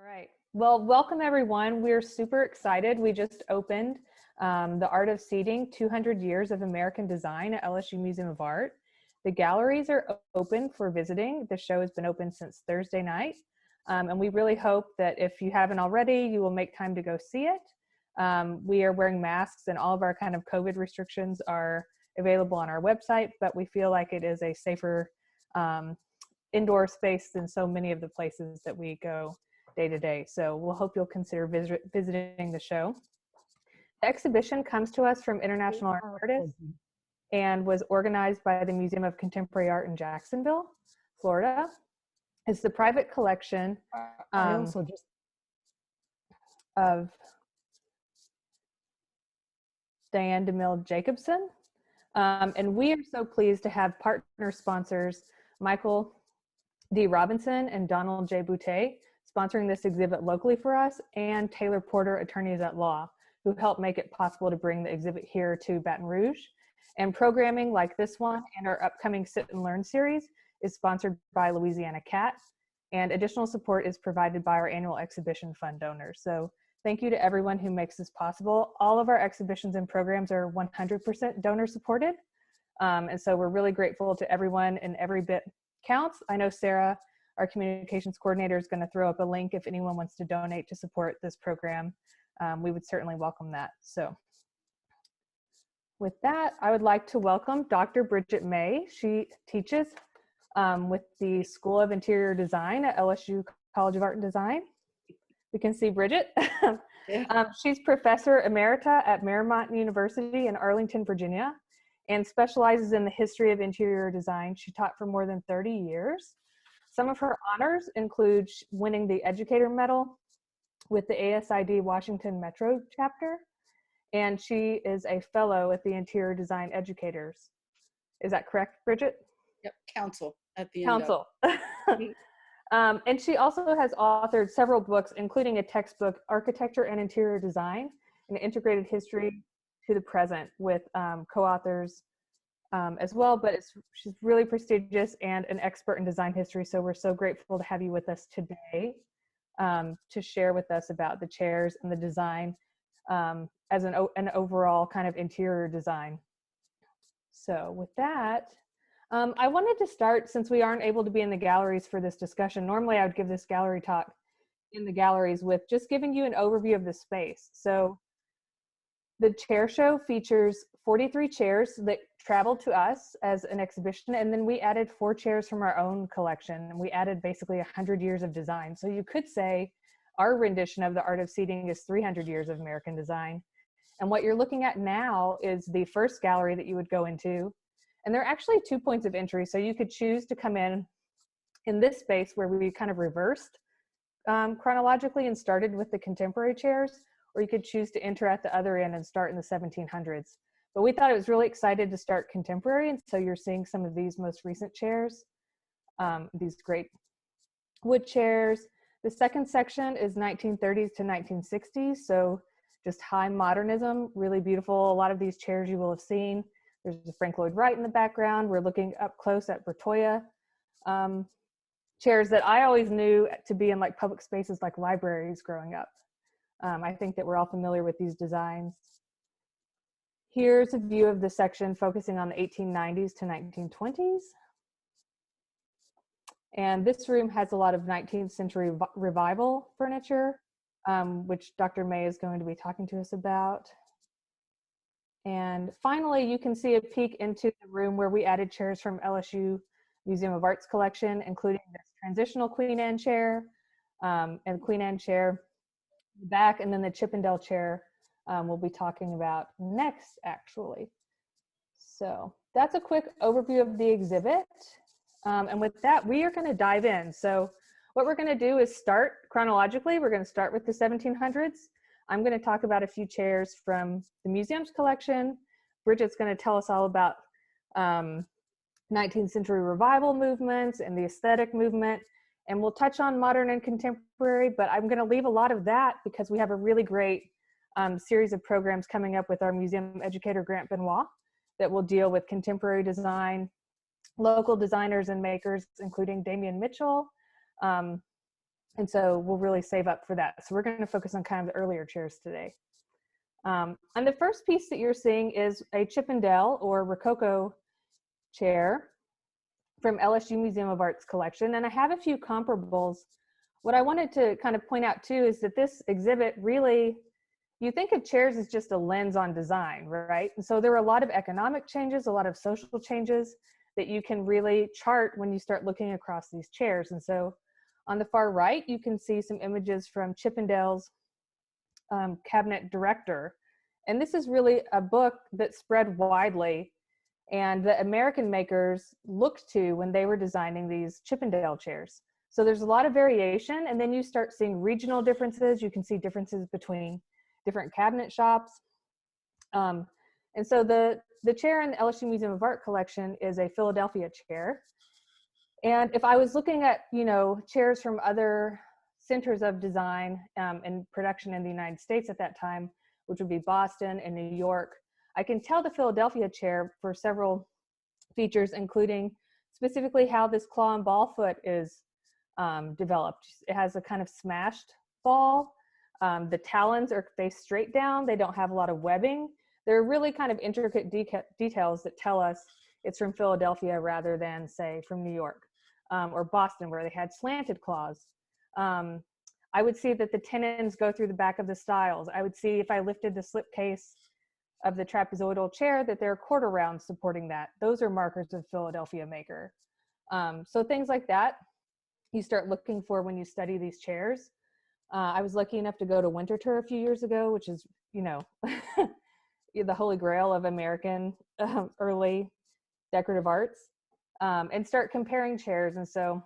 right. Well, welcome everyone. We're super excited. We just opened the Art of Seating, 200 Years of American Design at LSU Museum of Art. The galleries are open for visiting. The show has been open since Thursday night. And we really hope that if you haven't already, you will make time to go see it. We are wearing masks and all of our kind of COVID restrictions are available on our website, but we feel like it is a safer indoor space than so many of the places that we go day to day. So we'll hope you'll consider visiting the show. The exhibition comes to us from international artists and was organized by the Museum of Contemporary Art in Jacksonville, Florida. It's the private collection of Diane DeMille Jacobson. And we are so pleased to have partner sponsors, Michael D. Robinson and Donald J. Boutte, sponsoring this exhibit locally for us, and Taylor Porter, Attorneys at Law, who helped make it possible to bring the exhibit here to Baton Rouge. And programming like this one and our upcoming Sit and Learn series is sponsored by Louisiana Cat, and additional support is provided by our annual exhibition fund donors. So thank you to everyone who makes this possible. All of our exhibitions and programs are 100% donor supported. And so we're really grateful to everyone, and every bit counts. I know Sarah, our communications coordinator, is going to throw up a link if anyone wants to donate to support this program. We would certainly welcome that. So with that, I would like to welcome Dr. Bridget May. She teaches with the School of Interior Design at LSU College of Art and Design. We can see Bridget. She's Professor Emerita at Marymount University in Arlington, Virginia, and specializes in the history of interior design. She taught for more than 30 years. Some of her honors include winning the Educator Medal with the ASID Washington Metro chapter, and she is a fellow at the Interior Design Educators. Is that correct, Bridget? Yep, council at the council. end of. And she also has authored several books, including a textbook, Architecture and Interior Design, an integrated history to the present, with co-authors as well. But she's really prestigious and an expert in design history. So we're so grateful to have you with us today to share with us about the chairs and the design as an overall kind of interior design. So with that, I wanted to start, since we aren't able to be in the galleries for this discussion. Normally I would give this gallery talk in the galleries with just giving you an overview of the space. So the chair show features 43 chairs that traveled to us as an exhibition, and then we added 4 chairs from our own collection, and we added basically 100 years of design. So you could say our rendition of the Art of Seating is 300 years of American design. And what you're looking at now is the first gallery that you would go into. And there are actually 2 points of entry. So you could choose to come in this space where we kind of reversed chronologically and started with the contemporary chairs, or you could choose to enter at the other end and start in the 1700s. But we thought it was really excited to start contemporary, and so you're seeing some of these most recent chairs, these great wood chairs. The second section is 1930s to 1960s, so just high modernism, really beautiful. A lot of these chairs you will have seen. There's a Frank Lloyd Wright in the background. We're looking up close at Bertoia. Chairs that I always knew to be in like public spaces like libraries growing up. I think that we're all familiar with these designs. Here's a view of the section focusing on the 1890s to 1920s. And this room has a lot of 19th century revival furniture, which Dr. May is going to be talking to us about. And finally, you can see a peek into the room where we added chairs from LSU Museum of Art's collection, including this transitional Queen Anne chair and Queen Anne chair back, and then the Chippendale chair we'll be talking about next, actually. So that's a quick overview of the exhibit. And with that, we are going to dive in. So what we're going to do is start chronologically. We're going to start with the 1700s. I'm going to talk about a few chairs from the museum's collection. Bridget's going to tell us all about 19th century revival movements and the aesthetic movement. And we'll touch on modern and contemporary, but I'm going to leave a lot of that because we have a really great series of programs coming up with our museum educator, Grant Benoit, that will deal with contemporary design, local designers and makers, including Damian Mitchell, And so we'll really save up for that. So we're going to focus on kind of the earlier chairs today. And the first piece that you're seeing is a Chippendale or Rococo chair from LSU Museum of Art's collection. And I have a few comparables. What I wanted to kind of point out too is that this exhibit really, you think of chairs as just a lens on design, right? And so there are a lot of economic changes, a lot of social changes that you can really chart when you start looking across these chairs. And so on the far right, you can see some images from Chippendale's Cabinet Director. And this is really a book that spread widely and the American makers looked to when they were designing these Chippendale chairs. So there's a lot of variation, and then you start seeing regional differences. You can see differences between different cabinet shops. And so the chair in the LSU Museum of Art collection is a Philadelphia chair. And if I was looking at, you know, chairs from other centers of design and production in the United States at that time, which would be Boston and New York, I can tell the Philadelphia chair for several features, including specifically how this claw and ball foot is developed. It has a kind of smashed ball. The talons are face straight down. They don't have a lot of webbing. There are really kind of intricate details that tell us it's from Philadelphia rather than, say, from New York or Boston, where they had slanted claws. I would see that the tenons go through the back of the stiles. I would see if I lifted the slipcase of the trapezoidal chair that there are quarter rounds supporting that. Those are markers of Philadelphia maker. So things like that you start looking for when you study these chairs. I was lucky enough to go to Winterthur a few years ago, which is, you know, the holy grail of American early decorative arts, and start comparing chairs. And so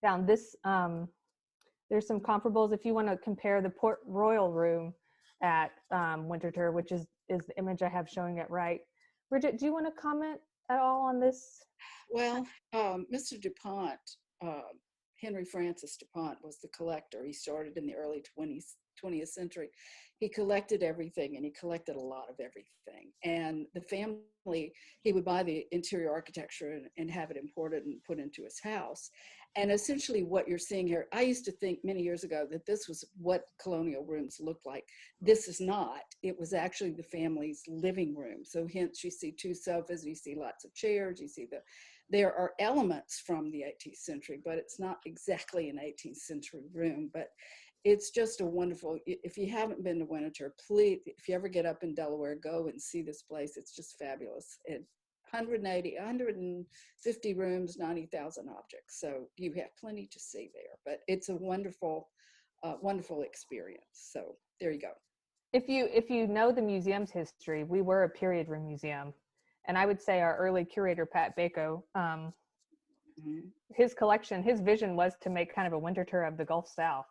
found this, there's some comparables if you want to compare the Port Royal room at Winterthur, which is the image I have showing it right. Bridget, do you want to comment at all on this? Well, Mr. DuPont, Henry Francis DuPont was the collector. He started in the early 20th century. He collected everything, and he collected a lot of everything. And the family, he would buy the interior architecture and have it imported and put into his house. And essentially what you're seeing here, I used to think many years ago that this was what colonial rooms looked like. This is not. It was actually the family's living room. So hence you see two sofas, you see lots of chairs, you see there are elements from the 18th century, but it's not exactly an 18th century room. But it's just a wonderful, if you haven't been to Winterthur, please, if you ever get up in Delaware, go and see this place. It's just fabulous. 150 rooms, 90,000 objects. So you have plenty to see there, but it's a wonderful, wonderful experience. So there you go. If you know the museum's history, we were a period room museum. And I would say our early curator, Pat Bako, his collection, his vision was to make kind of a Winterthur of the Gulf South.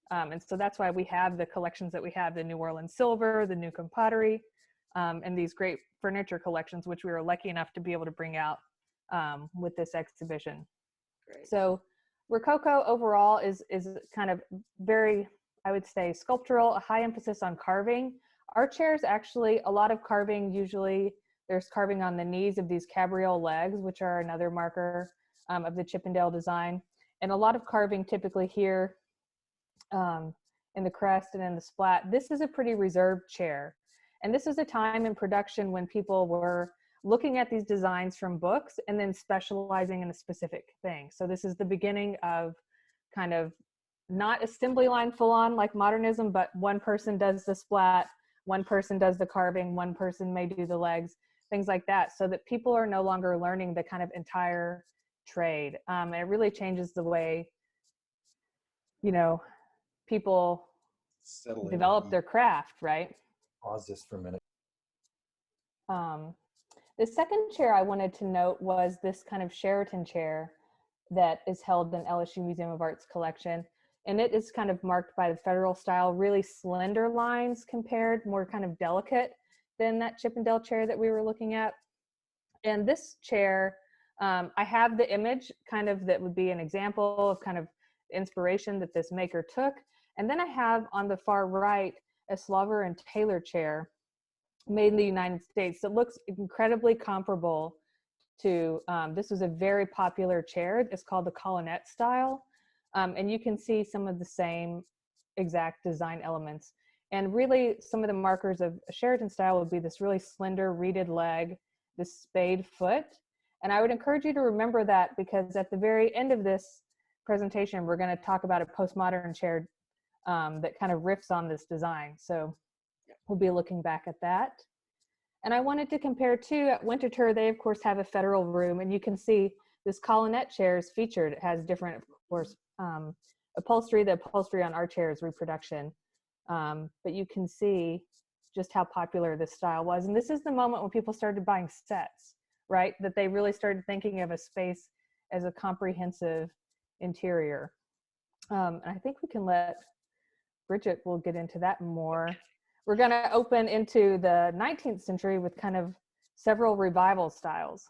And so that's why we have the collections that we have, the New Orleans silver, the Newcomb pottery, and these great furniture collections, which we were lucky enough to be able to bring out with this exhibition. Great. So Rococo overall is kind of very, I would say, sculptural, a high emphasis on carving. Our chairs actually, a lot of carving, usually there's carving on the knees of these cabriole legs, which are another marker of the Chippendale design. And a lot of carving typically here in the crest and in the splat. This is a pretty reserved chair. And this is a time in production when people were looking at these designs from books and then specializing in a specific thing. So this is the beginning of kind of not assembly line full on like modernism, but one person does the splat, one person does the carving, one person may do the legs, things like that, so that people are no longer learning the kind of entire trade. And it really changes the way, you know, people develop their craft, right? Pause this for a minute. The second chair I wanted to note was this kind of Sheraton chair that is held in LSU Museum of Art's collection. And it is kind of marked by the federal style, really slender lines compared, more kind of delicate than that Chippendale chair that we were looking at. And this chair, I have the image kind of that would be an example of kind of inspiration that this maker took. And then I have on the far right, a Slover and Taylor chair made in the United States that looks incredibly comparable to, this was a very popular chair. It's called the colonette style. And you can see some of the same exact design elements. And really, some of the markers of Sheraton style would be this really slender reeded leg, this spade foot. And I would encourage you to remember that, because at the very end of this presentation, we're going to talk about a postmodern chair that kind of riffs on this design. So we'll be looking back at that. And I wanted to compare too, at Winterthur, they of course have a federal room, and you can see this colonette chair is featured. It has different, of course, upholstery. The upholstery on our chair is reproduction. But you can see just how popular this style was. And this is the moment when people started buying sets, right? That they really started thinking of a space as a comprehensive interior. And I think we can let Bridget will get into that more. We're going to open into the 19th century with kind of several revival styles.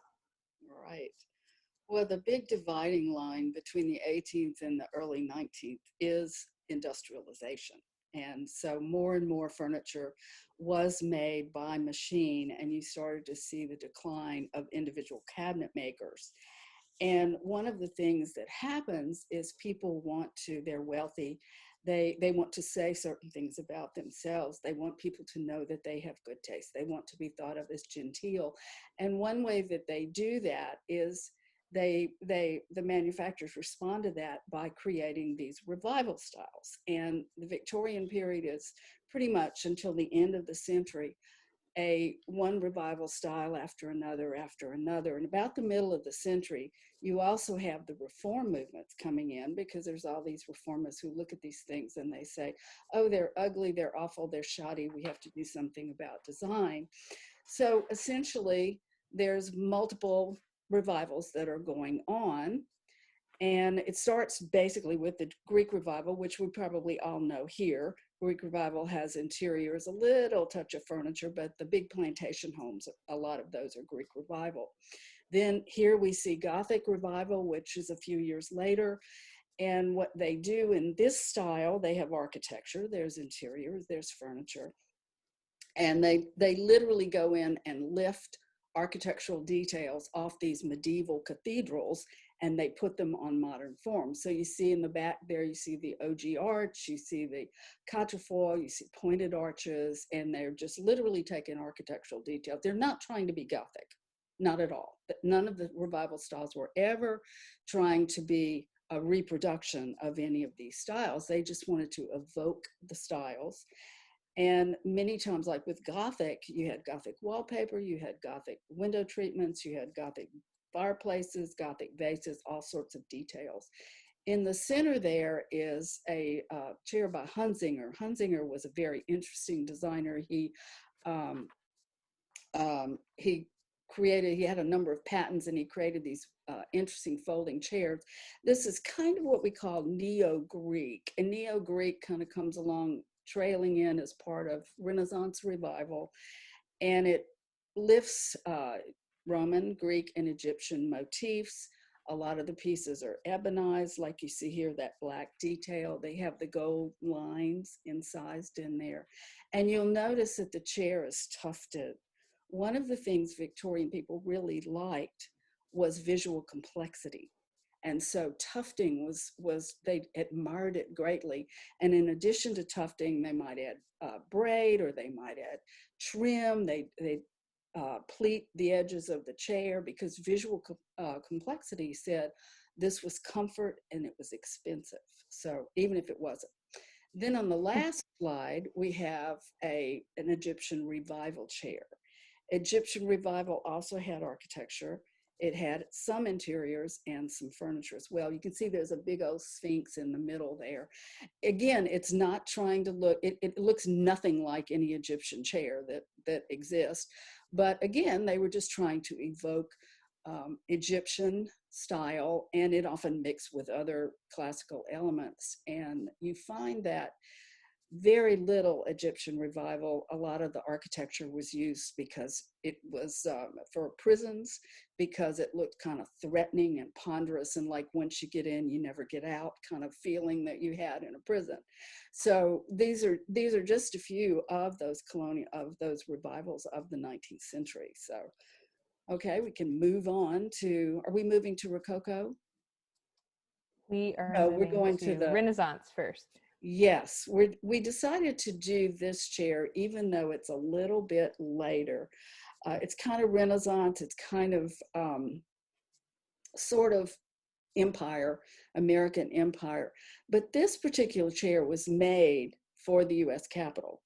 Right. Well, the big dividing line between the 18th and the early 19th is industrialization. And so more and more furniture was made by machine, and you started to see the decline of individual cabinet makers. And one of the things that happens is people want to, they're wealthy, they want to say certain things about themselves. They want people to know that they have good taste. They want to be thought of as genteel. And one way that they do that is the manufacturers respond to that by creating these revival styles. And the Victorian period is pretty much until the end of the century, one revival style after another. And about the middle of the century, you also have the reform movements coming in, because there's all these reformers who look at these things and they say, oh, they're ugly, they're awful, they're shoddy, we have to do something about design. So essentially, there's multiple revivals that are going on. And it starts basically with the Greek revival, which we probably all know here. Greek revival has interiors, a little touch of furniture, but the big plantation homes, a lot of those are Greek revival. Then here we see Gothic revival, which is a few years later. And what they do in this style, they have architecture, there's interiors, there's furniture. And they literally go in and lift architectural details off these medieval cathedrals, and they put them on modern forms. So you see in the back there, you see the OG arch, you see the quatrefoil, you see pointed arches, and they're just literally taking architectural details. They're not trying to be Gothic, not at all. None of the revival styles were ever trying to be a reproduction of any of these styles. They just wanted to evoke the styles. And many times, like with Gothic, you had Gothic wallpaper, you had Gothic window treatments, you had Gothic fireplaces, Gothic vases, all sorts of details. In the center there is a chair by Hunzinger. Hunzinger was a very interesting designer. He had a number of patents, and he created these interesting folding chairs. This is kind of what we call Neo-Greek. And Neo-Greek kind of comes along trailing in as part of Renaissance revival. And it lifts Roman, Greek, and Egyptian motifs. A lot of the pieces are ebonized, like you see here, that black detail. They have the gold lines incised in there. And you'll notice that the chair is tufted. One of the things Victorian people really liked was visual complexity. And so tufting they admired it greatly. And in addition to tufting, they might add braid, or they might add trim. They pleat the edges of the chair, because visual complexity said this was comfort and it was expensive. So even if it wasn't. Then on the last slide, we have an Egyptian revival chair. Egyptian revival also had architecture. It had some interiors and some furniture as well. You can see there's a big old sphinx in the middle there. Again, it's not trying to look, it looks nothing like any Egyptian chair that exists. But again, they were just trying to evoke Egyptian style, and it often mixed with other classical elements. And you find that very little Egyptian revival. A lot of the architecture was used because it was for prisons, because it looked kind of threatening and ponderous, and like once you get in, you never get out kind of feeling that you had in a prison. So these are just a few of those revivals of the 19th century. So, okay, we can move on to, are we moving to Rococo? We are No, we're moving going to to the, Renaissance first. yes, we decided to do this chair, even though it's a little bit later. It's kind of Renaissance. It's kind of sort of empire, American empire. But this particular chair was made for the US Capitol.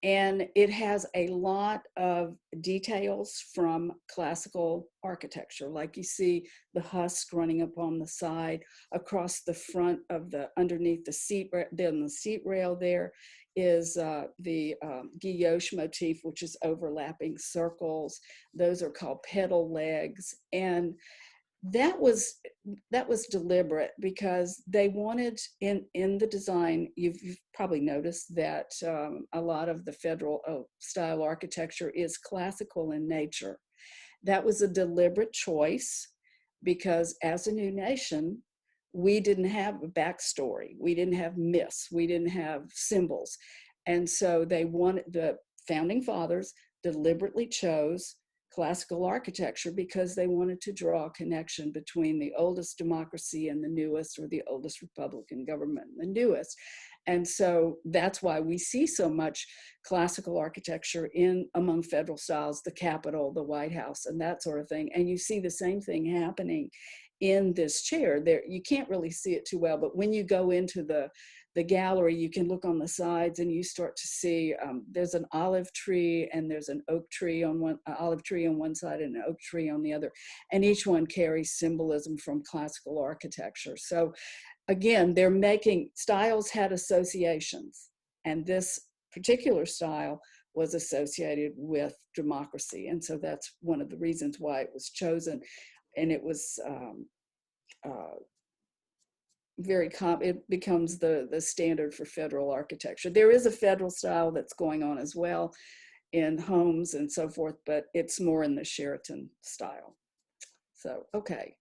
And it has a lot of details from classical architecture, like you see the husk running up on the side, across the front of the, underneath the seat, then the seat rail there is the guilloche motif, which is overlapping circles. Those are called pedal legs. And that was deliberate because they wanted in the design, you've probably noticed that a lot of the federal style architecture is classical in nature. That was a deliberate choice because as a new nation, we didn't have a backstory, we didn't have myths, we didn't have symbols. And so they wanted, the founding fathers deliberately chose classical architecture because they wanted to draw a connection between the oldest democracy and the newest, or the oldest Republican government and the newest. And so that's why we see so much classical architecture in among federal styles, the Capitol, the White House, and that sort of thing. And you see the same thing happening in this chair. There, you can't really see it too well, but when you go into the gallery, you can look on the sides and you start to see there's an olive tree and there's an oak tree on one, olive tree on one side and an oak tree on the other. And each one carries symbolism from classical architecture. So again, they're making, styles had associations, and this particular style was associated with democracy. And so that's one of the reasons why it was chosen. And it was it becomes the standard for federal architecture. There is a federal style that's going on as well in homes and so forth, but it's more in the Sheraton style. So, okay.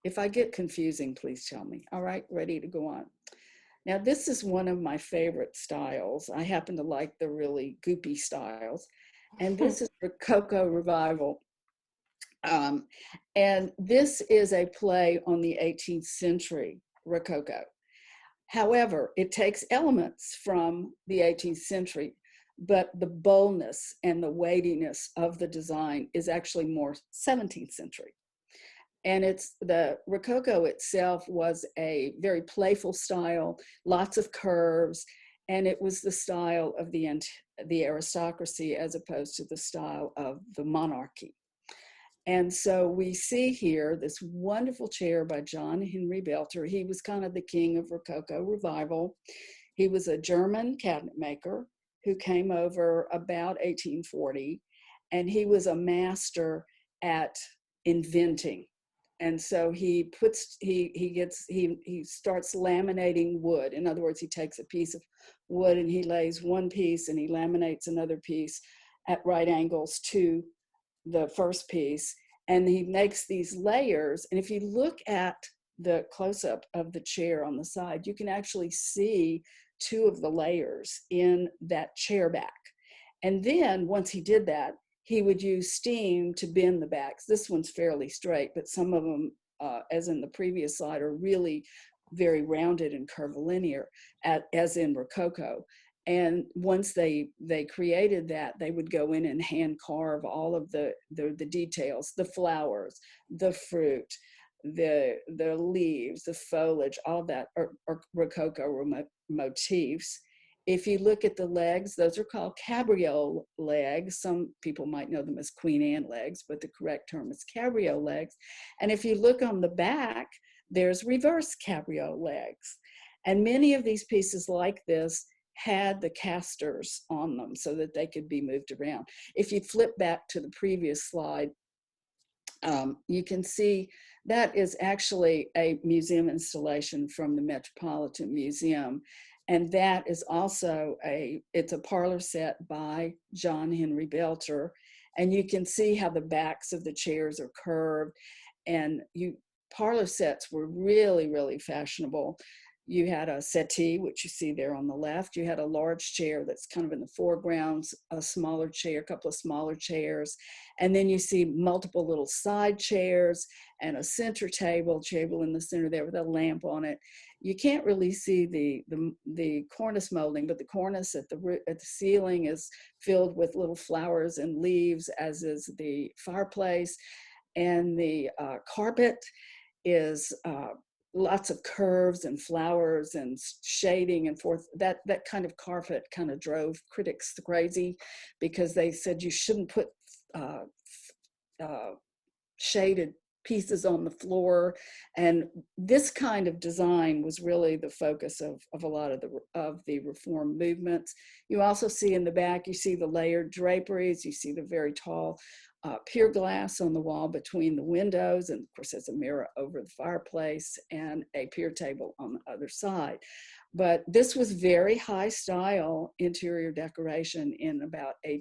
If I get confusing, please tell me. All right, ready to go on. Now, this is one of my favorite styles. I happen to like the really goopy styles. And this is the Coco Revival. And this is a play on the 18th century Rococo. However, it takes elements from the 18th century, but the boldness and the weightiness of the design is actually more 17th century. And it's, the Rococo itself was a very playful style, lots of curves, and it was the style of the aristocracy as opposed to the style of the monarchy. And so we see here this wonderful chair by John Henry Belter. He was kind of the king of Rococo revival. He was a German cabinet maker who came over about 1840, and he was a master at inventing. And so he starts laminating wood. In other words, he takes a piece of wood and he lays one piece and he laminates another piece at right angles to the first piece, and he makes these layers. And if you look at the close-up of the chair on the side, you can actually see two of the layers in that chair back. And then once he did that, he would use steam to bend the backs. This one's fairly straight, but some of them, as in the previous slide, are really very rounded and curvilinear, as in Rococo. And once they created that, they would go in and hand carve all of the details, the flowers, the fruit, the leaves, the foliage, all that are Rococo motifs. If you look at the legs, those are called cabriole legs. Some people might know them as Queen Anne legs, but the correct term is cabriole legs. And if you look on the back, there's reverse cabriole legs. And many of these pieces like this had the casters on them so that they could be moved around. If you flip back to the previous slide, you can see that is actually a museum installation from the Metropolitan Museum. And that is also it's a parlor set by John Henry Belter. And you can see how the backs of the chairs are curved. And parlor sets were really, really fashionable. You had a settee, which you see there on the left. You had a large chair that's kind of in the foreground, a smaller chair, a couple of smaller chairs. And then you see multiple little side chairs and a center table in the center there with a lamp on it. You can't really see the cornice molding, but the cornice at the ceiling is filled with little flowers and leaves, as is the fireplace. And the carpet is lots of curves and flowers and shading and forth. That kind of carpet kind of drove critics crazy, because they said you shouldn't put shaded pieces on the floor. And this kind of design was really the focus of a lot of the reform movements. You also see in the back, you see the layered draperies, you see the very tall pier glass on the wall between the windows, and of course there's a mirror over the fireplace and a pier table on the other side. But this was very high style interior decoration in about I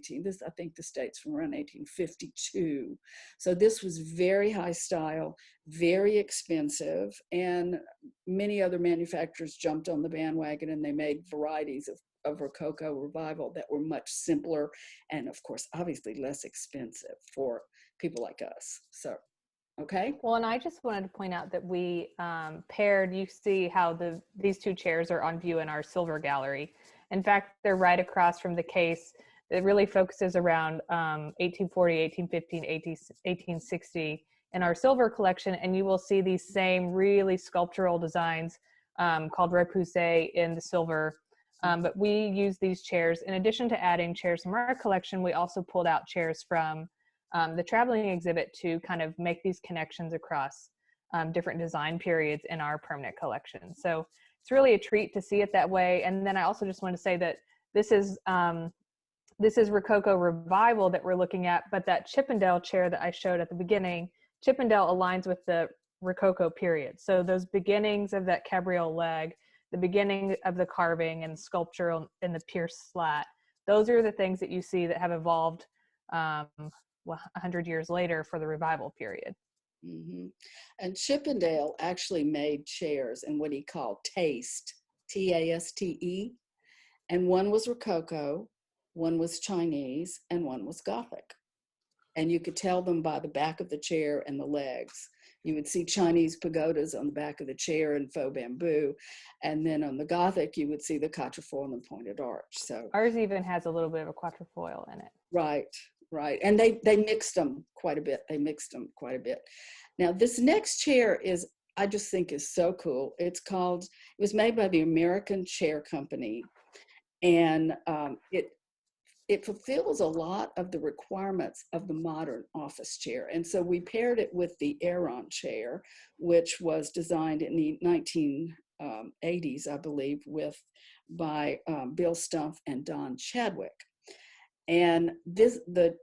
think this dates from around 1852. So this was very high style, very expensive, and many other manufacturers jumped on the bandwagon, and they made varieties of Rococo revival that were much simpler and, of course, obviously less expensive for people like us. So, okay. Well, and I just wanted to point out that we paired, you see how these two chairs are on view in our silver gallery. In fact, they're right across from the case that really focuses around 1840, 1815, 1860 in our silver collection. And you will see these same really sculptural designs called repoussé in the silver. But we use these chairs, in addition to adding chairs from our collection, we also pulled out chairs from the traveling exhibit to kind of make these connections across different design periods in our permanent collection. So it's really a treat to see it that way. And then I also just want to say that this is Rococo revival that we're looking at, but that Chippendale chair that I showed at the beginning, Chippendale aligns with the Rococo period. So those beginnings of that cabriole leg, the beginning of the carving and sculpture in the pierced slat, those are the things that you see that have evolved 100 years later for the revival period. Mm-hmm. And Chippendale actually made chairs in what he called taste, T-A-S-T-E, and one was Rococo, one was Chinese, and one was Gothic. And you could tell them by the back of the chair and the legs. You would see Chinese pagodas on the back of the chair in faux bamboo. And then on the Gothic, you would see the quatrefoil and the pointed arch. So ours even has a little bit of a quatrefoil in it. Right, right. And they mixed them quite a bit. Now, this next chair is, I just think is so cool. It was made by the American Chair Company. And it fulfills a lot of the requirements of the modern office chair. And so we paired it with the Aeron chair, which was designed in the 1980s, I believe, by Bill Stumpf and Don Chadwick. And the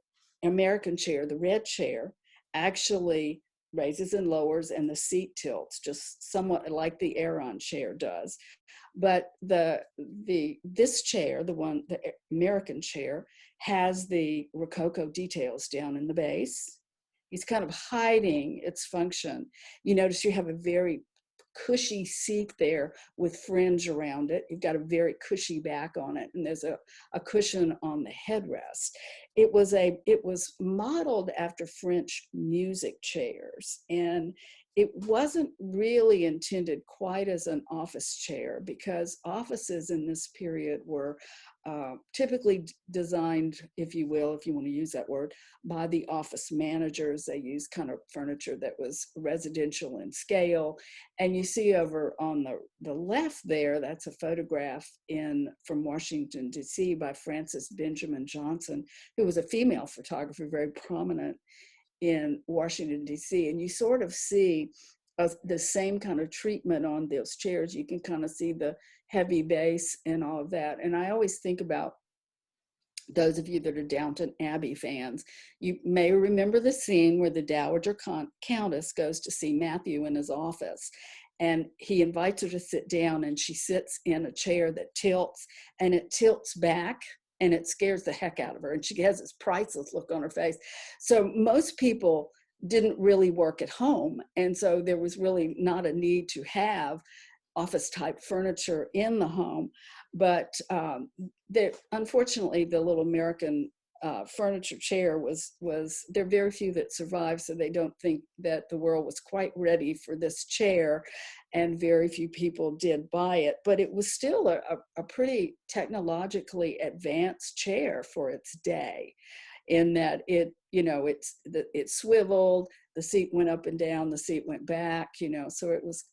American chair, the red chair, actually raises and lowers, and the seat tilts just somewhat like the Aeron chair does. But this chair, the American chair, has the Rococo details down in the base. He's kind of hiding its function. You notice you have a very cushy seat there with fringe around it. You've got a very cushy back on it, and there's a cushion on the headrest. It was modeled after French music chairs, and it wasn't really intended quite as an office chair, because offices in this period were typically designed, if you will, if you want to use that word, by the office managers. They used kind of furniture that was residential in scale. And you see over on the left there, that's a photograph from Washington, D.C. by Frances Benjamin Johnson, who was a female photographer, very prominent in Washington, D.C. And you sort of see the same kind of treatment on those chairs. You can kind of see the heavy base and all of that. And I always think about those of you that are Downton Abbey fans. You may remember the scene where the Dowager Countess goes to see Matthew in his office, and he invites her to sit down, and she sits in a chair that tilts, and it tilts back, and it scares the heck out of her, and she has this priceless look on her face. So most people didn't really work at home, and so there was really not a need to have office type furniture in the home, but unfortunately the little American furniture chair was there are very few that survive, so they don't think that the world was quite ready for this chair, and very few people did buy it, but it was still a pretty technologically advanced chair for its day, in that it, you know, it swiveled, the seat went up and down, the seat went back, you know, so it was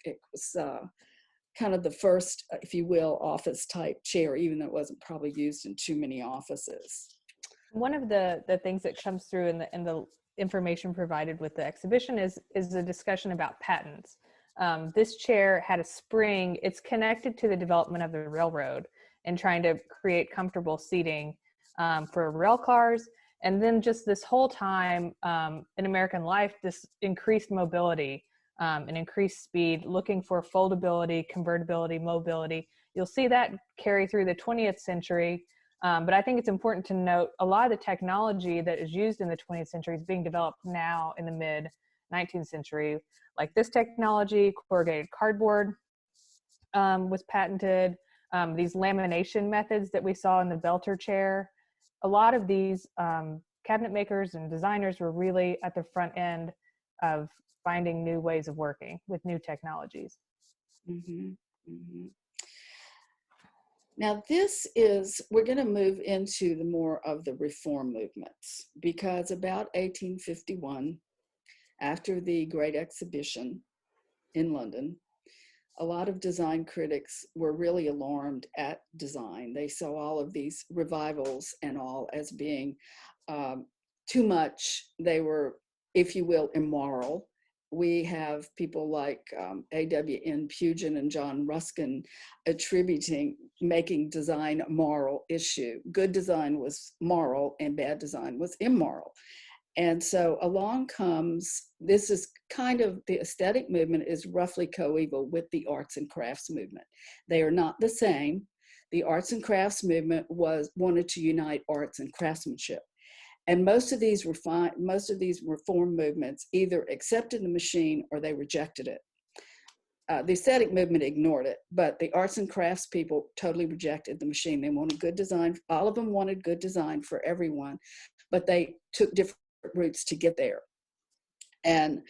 kind of the first, if you will, office type chair, even though it wasn't probably used in too many offices. One of the things that comes through in the information provided with the exhibition is a discussion about patents. This chair had a spring. It's connected to the development of the railroad and trying to create comfortable seating for rail cars. And then just this whole time in American life, this increased mobility and increased speed, looking for foldability, convertibility, mobility. You'll see that carry through the 20th century. But I think it's important to note a lot of the technology that is used in the 20th century is being developed now in the mid 19th century. Like this technology, corrugated cardboard was patented. These lamination methods that we saw in the Belter chair. A lot of these cabinet makers and designers were really at the front end of finding new ways of working with new technologies. Mm-hmm. Mm-hmm. Now we're going to move into the more of the reform movements, because about 1851, after the Great Exhibition in London, a lot of design critics were really alarmed at design. They saw all of these revivals and all as being too much. They were, if you will, immoral. We have people like A.W.N. Pugin and John Ruskin making design a moral issue. Good design was moral and bad design was immoral. And so along comes, this is kind of, the aesthetic movement is roughly coeval with the arts and crafts movement. They are not the same. The arts and crafts movement wanted to unite arts and craftsmanship. And most of these reform movements either accepted the machine or they rejected it. The aesthetic movement ignored it, but the arts and crafts people totally rejected the machine. They wanted good design. All of them wanted good design for everyone, but they took different routes to get there. And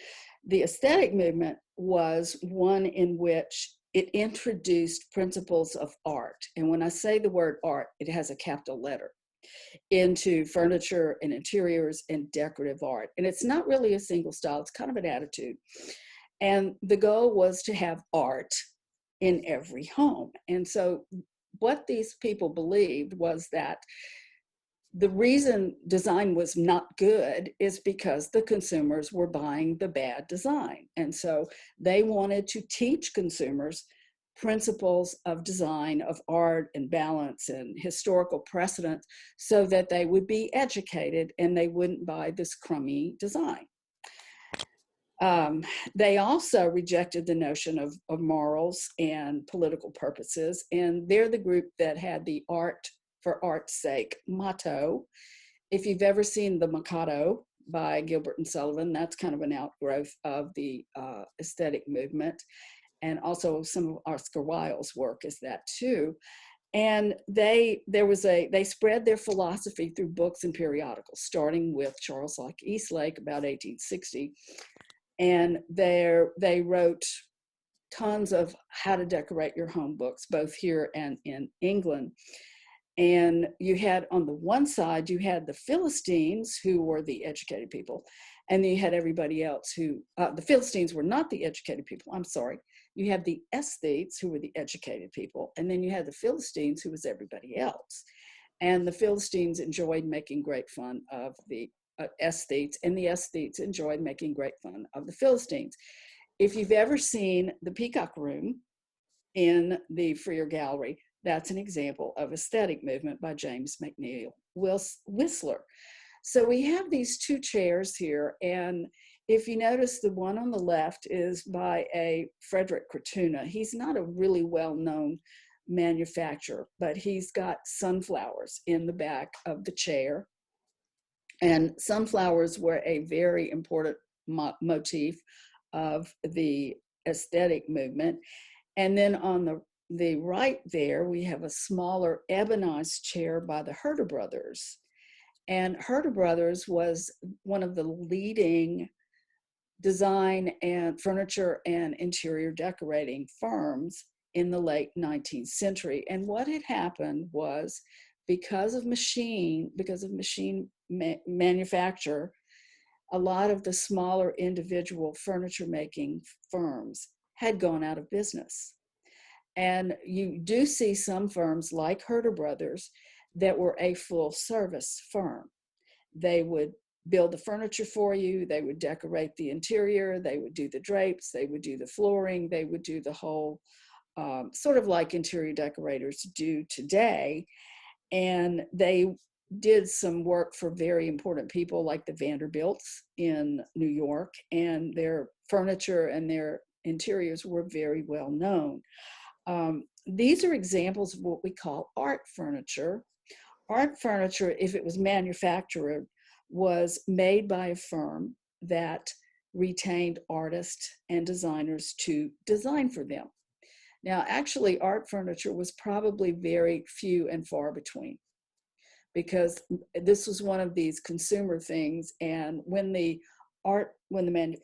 the aesthetic movement was one in which it introduced principles of art. And when I say the word art, it has a capital letter, into furniture and interiors and decorative art. And it's not really a single style, it's kind of an attitude. And the goal was to have art in every home. And so what these people believed was that the reason design was not good is because the consumers were buying the bad design. And so they wanted to teach consumers principles of design, of art and balance and historical precedent, so that they would be educated and they wouldn't buy this crummy design. They also rejected the notion of morals and political purposes, and they're the group that had the art for art's sake motto. If you've ever seen The Mikado by Gilbert and Sullivan, that's kind of an outgrowth of the aesthetic movement. And also some of Oscar Wilde's work is that too. And they spread their philosophy through books and periodicals, starting with Charles Eastlake about 1860. And they wrote tons of how to decorate your home books, both here and in England. And you had, on the one side, you had the Philistines, who were the educated people. And then you had everybody else who, the Philistines were not the educated people, I'm sorry. You have the aesthetes, who were the educated people. And then you had the Philistines, who was everybody else. And the Philistines enjoyed making great fun of the aesthetes, and the aesthetes enjoyed making great fun of the Philistines. If you've ever seen the Peacock Room in the Freer Gallery, that's an example of aesthetic movement by James McNeill Whistler. So we have these two chairs here, and if you notice, the one on the left is by a Frederick Kratuna. He's not a really well-known manufacturer, but he's got sunflowers in the back of the chair. And sunflowers were a very important motif of the aesthetic movement. And then on the right there, we have a smaller ebonized chair by the Herder brothers. And Herder brothers was one of the leading design and furniture and interior decorating firms in the late 19th century. And what had happened was, because of machine manufacture, a lot of the smaller individual furniture making firms had gone out of business. And you do see some firms like Herder Brothers that were a full service firm. They would build the furniture for you, they would decorate the interior, they would do the drapes, they would do the flooring, they would do the whole, sort of like interior decorators do today. And they did some work for very important people like the Vanderbilts in New York, and their furniture and their interiors were very well known. These are examples of what we call art furniture. Art furniture, if it was manufactured, was made by a firm that retained artists and designers to design for them. Now, actually, art furniture was probably very few and far between, because this was one of these consumer things. And when the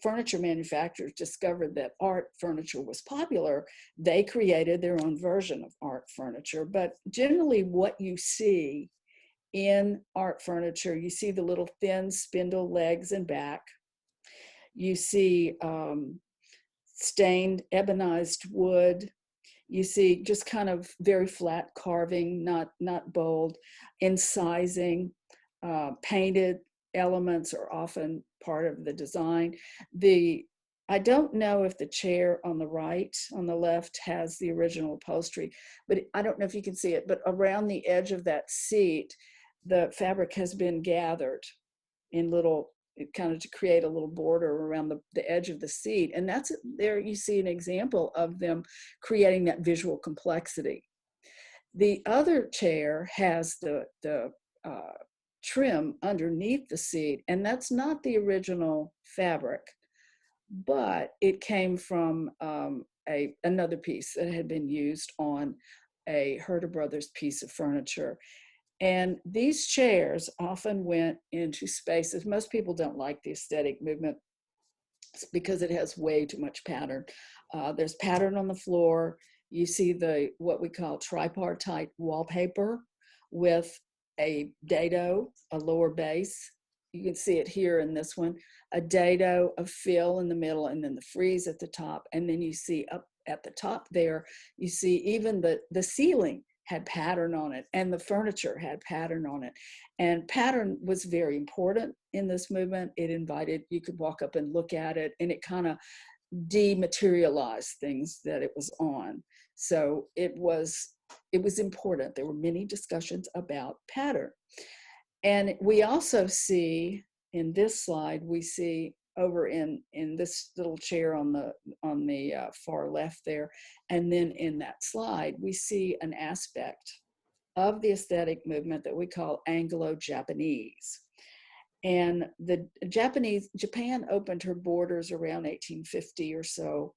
furniture manufacturers discovered that art furniture was popular, they created their own version of art furniture. But generally, what you see in art furniture, you see the little thin spindle legs and back. You see stained ebonized wood. You see just kind of very flat carving, not bold. Incising, painted elements are often part of the design. I don't know if the chair on the right, on the left, has the original upholstery, but I don't know if you can see it, but around the edge of that seat, the fabric has been gathered in little, kind of to create a little border around the edge of the seat. And that's, there you see an example of them creating that visual complexity. The other chair has the trim underneath the seat, and that's not the original fabric, but it came from another piece that had been used on a Herder Brothers piece of furniture. And these chairs often went into spaces. Most people don't like the aesthetic movement because it has way too much pattern. There's pattern on the floor. You see what we call tripartite wallpaper with a dado, a lower base. You can see it here in this one, a dado, a fill in the middle, and then the frieze at the top. And then you see up at the top there, you see even the ceiling had pattern on it, and the furniture had pattern on it. And pattern was very important in this movement. It invited, you could walk up and look at it, and it kind of dematerialized things that it was on. So it was important. There were many discussions about pattern. And we also see in this slide, we see over in this little chair on the far left there, and then in that slide, we see an aspect of the aesthetic movement that we call Anglo-Japanese. And Japan opened her borders around 1850 or so,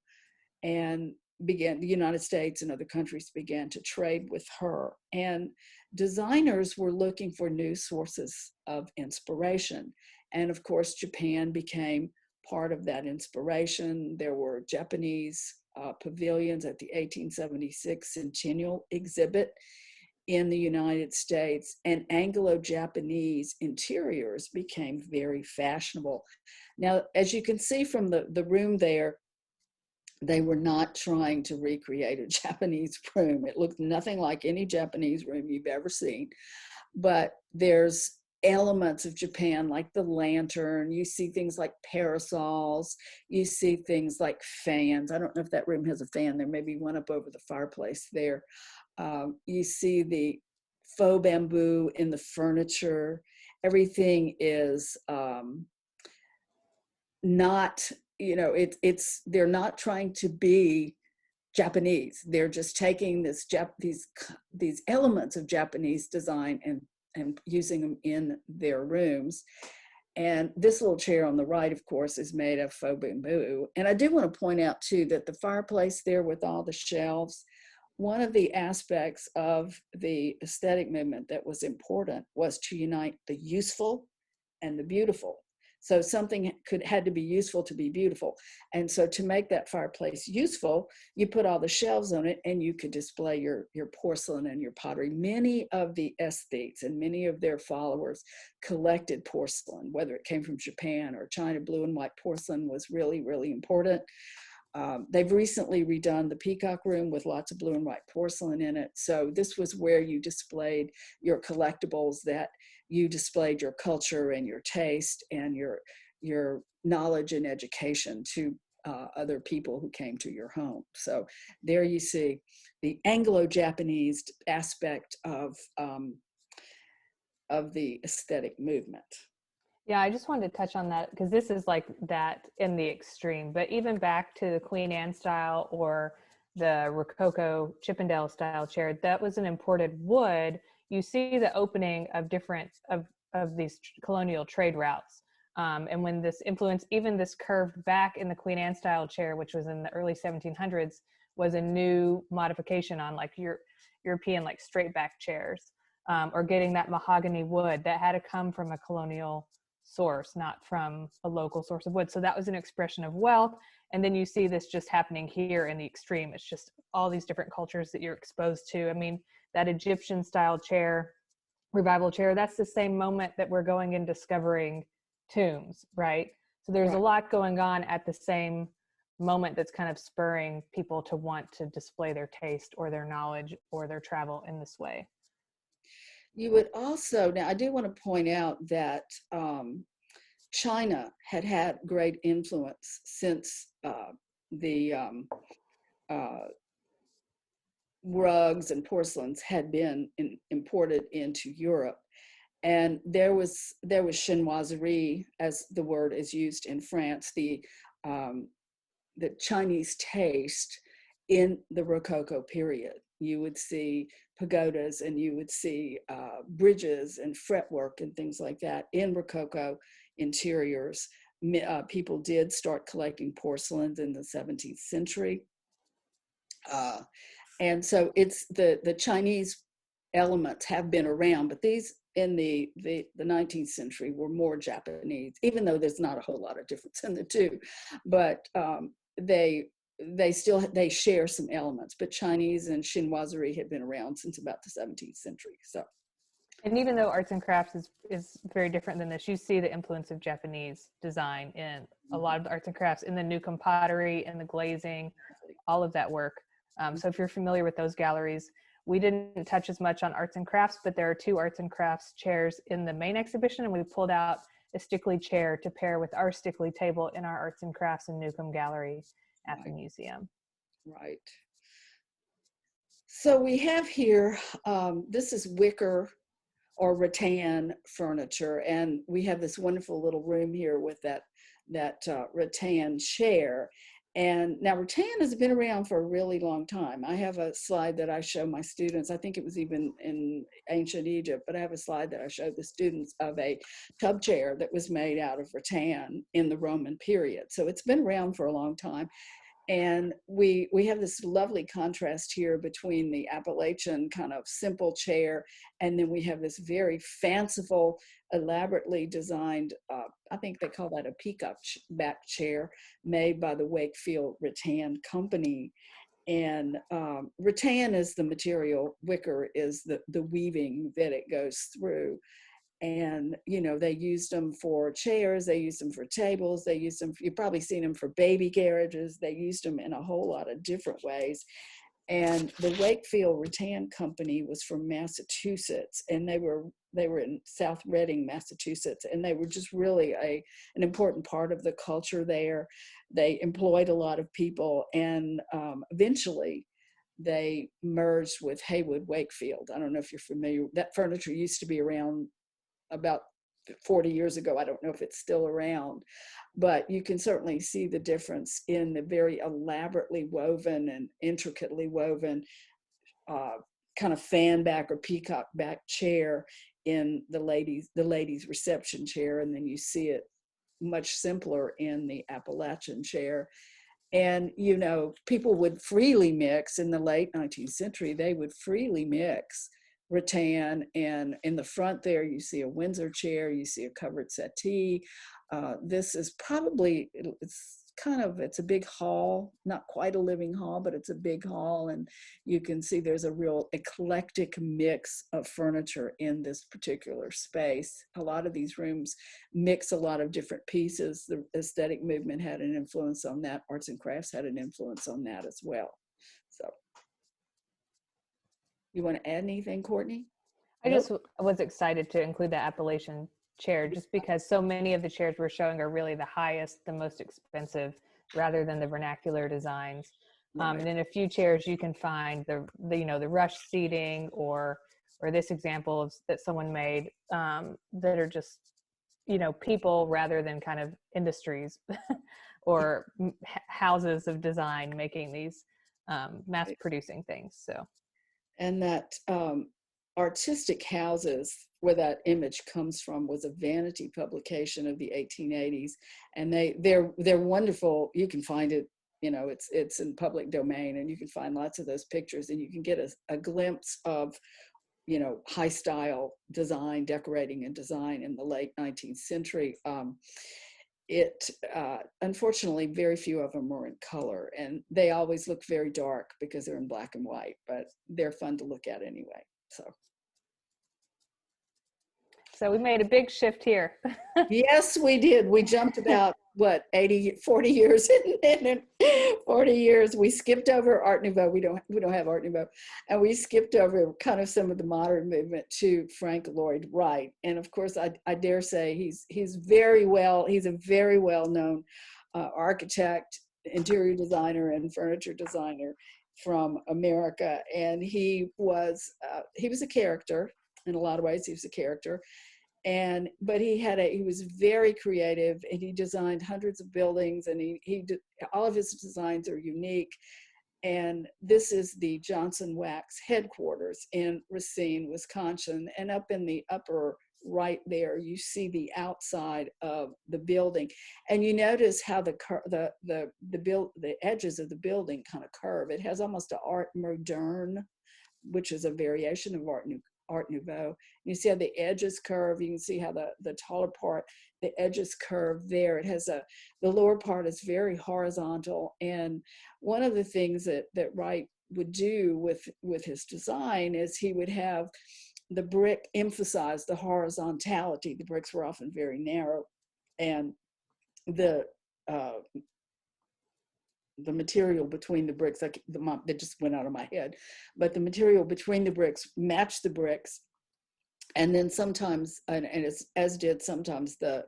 and the United States and other countries began to trade with her. And designers were looking for new sources of inspiration. And of course, Japan became part of that inspiration. There were Japanese pavilions at the 1876 Centennial exhibit in the United States, and Anglo-Japanese interiors became very fashionable. Now, as you can see from the room there, they were not trying to recreate a Japanese room. It looked nothing like any Japanese room you've ever seen. But there's elements of Japan, like the lantern. You see things like parasols. You see things like fans. I don't know if that room has a fan. There may be one up over the fireplace there. You see the faux bamboo in the furniture. Everything is not, they're not trying to be Japanese. They're just taking these elements of Japanese design and using them in their rooms. And this little chair on the right, of course, is made of faux bamboo. And I do want to point out too that the fireplace there with all the shelves, one of the aspects of the aesthetic movement that was important was to unite the useful and the beautiful. So something had to be useful to be beautiful. And so to make that fireplace useful, you put all the shelves on it and you could display your porcelain and your pottery. Many of the aesthetes and many of their followers collected porcelain, whether it came from Japan or China. Blue and white porcelain was really, really important. They've recently redone the Peacock Room with lots of blue and white porcelain in it. So this was where you displayed your collectibles, that you displayed your culture and your taste and your knowledge and education to other people who came to your home. So there you see the Anglo-Japanese aspect of the aesthetic movement. Yeah, I just wanted to touch on that because this is like that in the extreme, but even back to the Queen Anne style or the Rococo Chippendale style chair, that was an imported wood. You see the opening of different of these colonial trade routes. And when this influence, even this curved back in the Queen Anne style chair, which was in the early 1700s, was a new modification on like European like straight back chairs, or getting that mahogany wood that had to come from a colonial source, not from a local source of wood. So that was an expression of wealth. And then you see this just happening here in the extreme. It's just all these different cultures that you're exposed to. I mean, that Egyptian style chair, revival chair, that's the same moment that we're going and discovering tombs, right? So there's a lot going on at the same moment that's kind of spurring people to want to display their taste or their knowledge or their travel in this way. You would also, now I do want to point out that China had great influence since the rugs and porcelains had been imported into Europe. And there was chinoiserie, as the word is used in France, the Chinese taste in the Rococo period. You would see pagodas and you would see bridges and fretwork and things like that in Rococo interiors. People did start collecting porcelains in the 17th century. And so it's the Chinese elements have been around, but these in the 19th century were more Japanese, even though there's not a whole lot of difference in the two. But they share some elements, but Chinese and chinoiserie had been around since about the 17th century. So, and even though arts and crafts is very different than this, you see the influence of Japanese design in a lot of the arts and crafts, in the Newcomb pottery and the glazing, all of that work. So if you're familiar with those galleries, we didn't touch as much on arts and crafts, but there are 2 arts and crafts chairs in the main exhibition, and we pulled out a Stickley chair to pair with our Stickley table in our arts and crafts in Newcomb Gallery at the museum. Right. So we have here, this is wicker or rattan furniture, and we have this wonderful little room here with that rattan chair. And now rattan has been around for a really long time. I have a slide that I show my students. I think it was even in ancient Egypt, but I have a slide that I show the students of a tub chair that was made out of rattan in the Roman period. So it's been around for a long time. And we have this lovely contrast here between the Appalachian kind of simple chair, and then we have this very fanciful, elaborately designed, I think they call that a peacock back chair, made by the Wakefield Rattan Company. And rattan is the material, wicker is the weaving that it goes through. And, you know, they used them for chairs, they used them for tables, they used them, you've probably seen them for baby carriages, they used them in a whole lot of different ways. And the Wakefield Rattan Company was from Massachusetts, and they were in South Reading, Massachusetts, and they were just really an important part of the culture there. They employed a lot of people, and eventually they merged with Haywood Wakefield. I don't know if you're familiar. That furniture used to be around about 40 years ago. I don't know if it's still around, but you can certainly see the difference in the very elaborately woven and intricately woven kind of fan back or peacock back chair in the ladies reception chair, and then you see it much simpler in the Appalachian chair. And, you know, people would freely mix in the late 19th century, they would freely mix rattan. And in the front there, you see a Windsor chair, you see a covered settee. This is probably, it's a big hall, not quite a living hall, but it's a big hall. And you can see there's a real eclectic mix of furniture in this particular space. A lot of these rooms mix a lot of different pieces. The aesthetic movement had an influence on that. Arts and crafts had an influence on that as well. So, you want to add anything, Courtney? I just was excited to include the Appalachian chair just because so many of the chairs we're showing are really the highest, the most expensive, rather than the vernacular designs. Right. And in a few chairs you can find the you know, the rush seating or this example of, that someone made that are just, you know, people rather than kind of industries or houses of design making these mass producing things. So, and that artistic houses, where that image comes from, was a vanity publication of the 1880s, and they're wonderful. You can find it, you know, it's in public domain, and you can find lots of those pictures, and you can get a glimpse of, you know, high style design, decorating and design in the late 19th century. Unfortunately, very few of them are in color, and they always look very dark because they're in black and white, but they're fun to look at anyway. So we made a big shift here. Yes, we did. We jumped about, what, 40 years in 40 years. We skipped over Art Nouveau. We don't have Art Nouveau. And we skipped over kind of some of the modern movement to Frank Lloyd Wright. And of course, I dare say he's a very well known architect, interior designer, and furniture designer from America. And he was a character. In a lot of ways, he was a character. But he was very creative, and he designed hundreds of buildings, and all of his designs are unique. And this is the Johnson Wax headquarters in Racine, Wisconsin. And up in the upper right there, you see the outside of the building, and you notice how the edges of the building kind of curve. It has almost an Art Moderne, which is a variation of Art Nouveau. You see how the edges curve. You can see how the taller part, the edges curve there. It has the lower part is very horizontal. And one of the things that Wright would do with his design is he would have the brick emphasize the horizontality. The bricks were often very narrow, and the material between the bricks, that just went out of my head, but the material between the bricks matched the bricks. And then sometimes, as did sometimes the